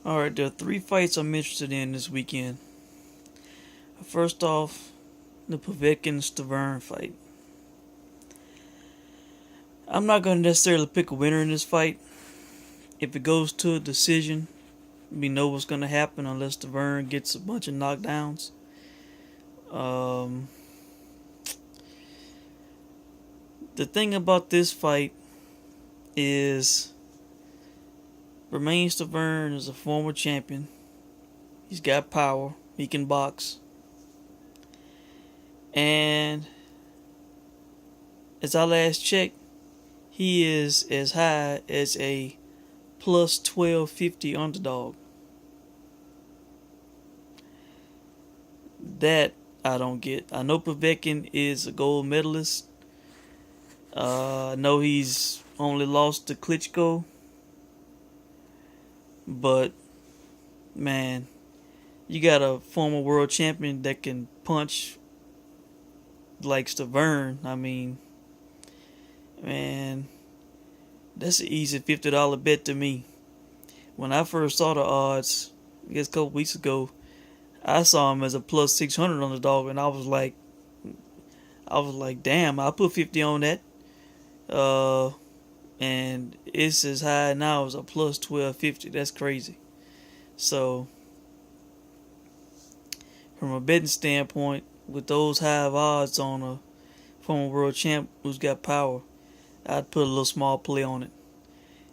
Alright, there are three fights I'm interested in this weekend. First off, the Povetkin Stiverne fight. I'm not going to necessarily pick a winner in this fight. If it goes to a decision, we know what's going to happen unless Stiverne gets a bunch of knockdowns. The thing about this fight is Bermaine Stiverne is a former champion. He's got power. He can box. And as I last checked, he is as high as a plus 1250 underdog. That I don't get. I know Povetkin is a gold medalist. I know he's only lost to Klitschko. But, man, you got a former world champion that can punch like Stiverne. I mean, man, that's an easy $50 bet to me. When I first saw the odds, I guess a couple weeks ago, I saw him as a plus 600 underdog, and I was like, damn, I put 50 on that. And it's as high now as a plus 1250. That's crazy. So, from a betting standpoint, with those high odds on a former world champ who's got power, I'd put a little small play on it.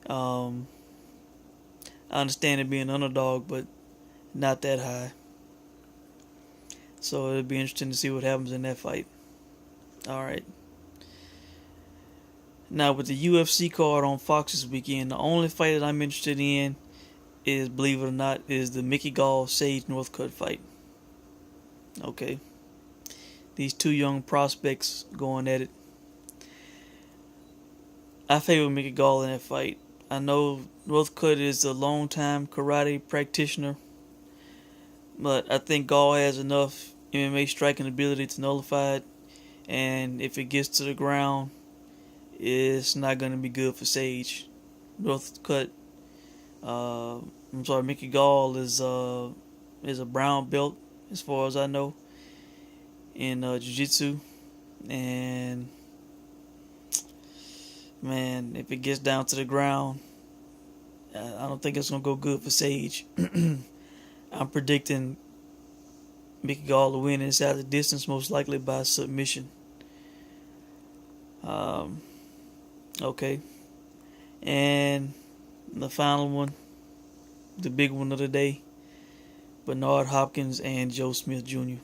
I understand it being an underdog, but not that high. So it'll be interesting to see what happens in that fight. Alright. Now with the UFC card on Fox this weekend, the only fight that I'm interested in is, believe it or not, is the Mickey Gall Sage Northcutt fight. Okay. These two young prospects going at it. I favor Mickey Gall in that fight. I know Northcutt is a long-time karate practitioner, but I think Gall has enough MMA striking ability to nullify it, and if it gets to the ground, it's not going to be good for Sage. Northcutt, Mickey Gall is a brown belt as far as I know in jiu-jitsu, and man, if it gets down to the ground, I don't think it's going to go good for Sage. I'm predicting Mickey Gall to win inside the distance, most likely by submission. Okay. And the final one, the big one of the day, Bernard Hopkins and Joe Smith Jr.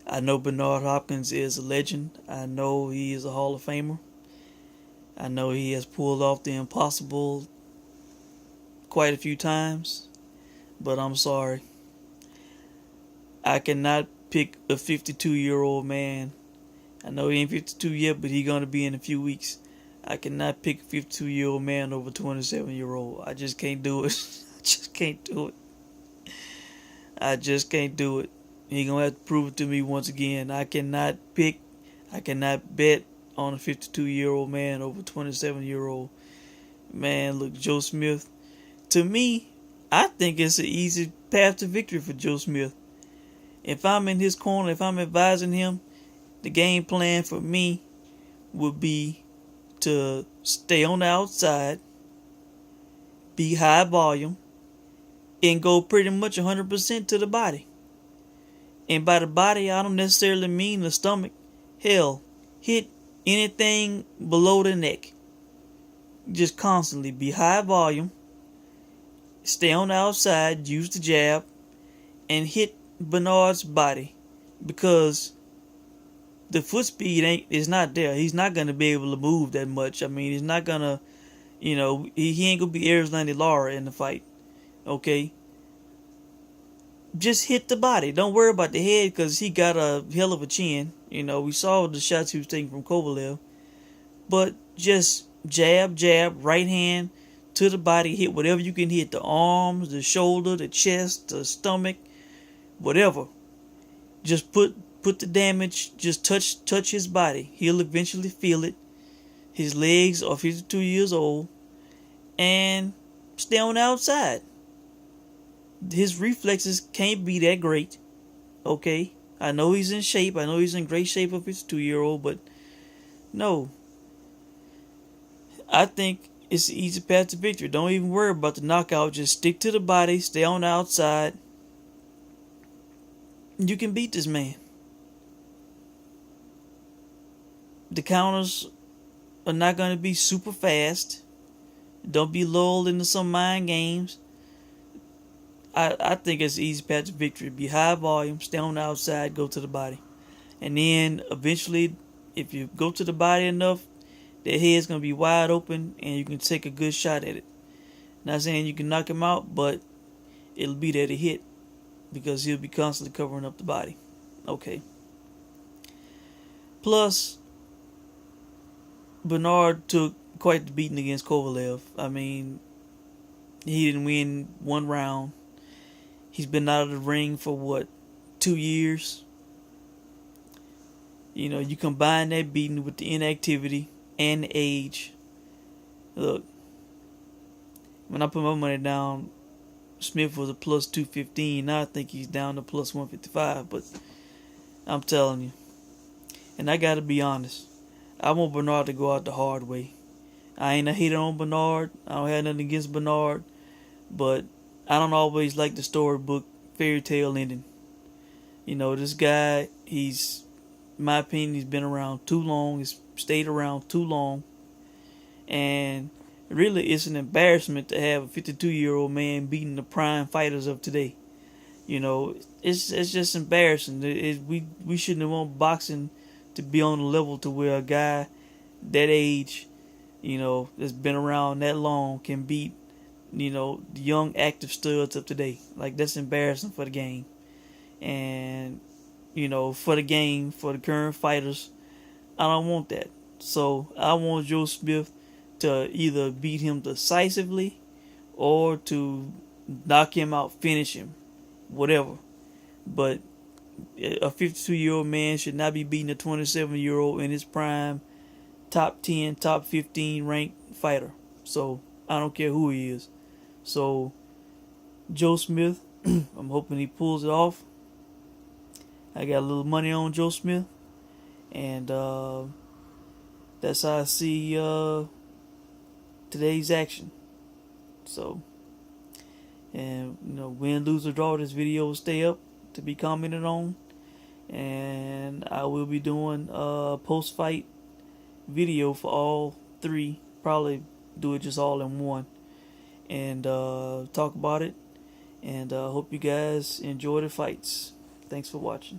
I know Bernard Hopkins is a legend. I know he is a Hall of Famer. I know he has pulled off the impossible quite a few times. But I'm sorry. I cannot pick a 52-year-old man. I know he ain't 52 yet, but he's going to be in a few weeks. I cannot pick a 52-year-old man over a 27-year-old. I just can't do it. I just can't do it. I just can't do it. He's going to have to prove it to me once again. I cannot bet on a 52-year-old man over a 27-year-old. Man, look, Joe Smith. To me, I think it's an easy path to victory for Joe Smith. If I'm in his corner, if I'm advising him, the game plan for me would be to stay on the outside, be high volume, and go pretty much 100% to the body. And by the body, I don't necessarily mean the stomach. Hell, hit anything below the neck. Just constantly be high volume, stay on the outside, use the jab, and hit Bernard's body, because the foot speed is not there. He's not gonna be able to move that much. I mean, he's not gonna, he ain't gonna be Arizona Lara in the fight. Okay, just hit the body. Don't worry about the head, because he got a hell of a chin. We saw the shots he was taking from Kovalev, but just jab, right hand to the body, hit whatever you can hit, the arms, the shoulder, the chest, the stomach, whatever. Just put the damage, just touch his body. He'll eventually feel it. His legs are 52 years old, and stay on the outside. His reflexes can't be that great. Okay, I know he's in shape. I know he's in great shape of his 2-year-old, but no. I think it's the easy path to victory. Don't even worry about the knockout. Just stick to the body. Stay on the outside. You can beat this man. The counters are not going to be super fast. Don't be lulled into some mind games. I think it's the easy path to victory. Be high volume, stay on the outside, go to the body. And then eventually, if you go to the body enough, their head's going to be wide open and you can take a good shot at it. Not saying you can knock him out, but it'll be there to hit because he'll be constantly covering up the body. Okay. Plus, Bernard took quite the beating against Kovalev. I mean, he didn't win one round. He's been out of the ring for what, 2 years? You know, you combine that beating with the inactivity and the age. Look, when I put my money down, Smith was a plus 215. Now I think he's down to plus 155. But I'm telling you, and I got to be honest, I want Bernard to go out the hard way. I ain't a hater on Bernard. I don't have nothing against Bernard. But I don't always like the storybook fairy tale ending. You know, this guy, he's, in my opinion, he's been around too long. He's stayed around too long. And really, it's an embarrassment to have a 52-year-old man beating the prime fighters of today. You know, it's just embarrassing. We shouldn't have want boxing to be on the level to where a guy that age, you know, that's been around that long can beat, you know, the young active studs of today. Like, that's embarrassing for the game. And, you know, for the game, for the current fighters, I don't want that. So I want Joe Smith to either beat him decisively or to knock him out, finish him, whatever. But a 52-year-old man should not be beating a 27-year-old in his prime, top 10, top 15 ranked fighter. So I don't care who he is. So Joe Smith, I'm hoping he pulls it off. I got a little money on Joe Smith, and that's how I see today's action. So, and you know, win, lose or draw, this video will stay up to be commented on, and I will be doing a post-fight video for all three. Probably do it just all in one, and talk about it. And hope you guys enjoy the fights. Thanks for watching.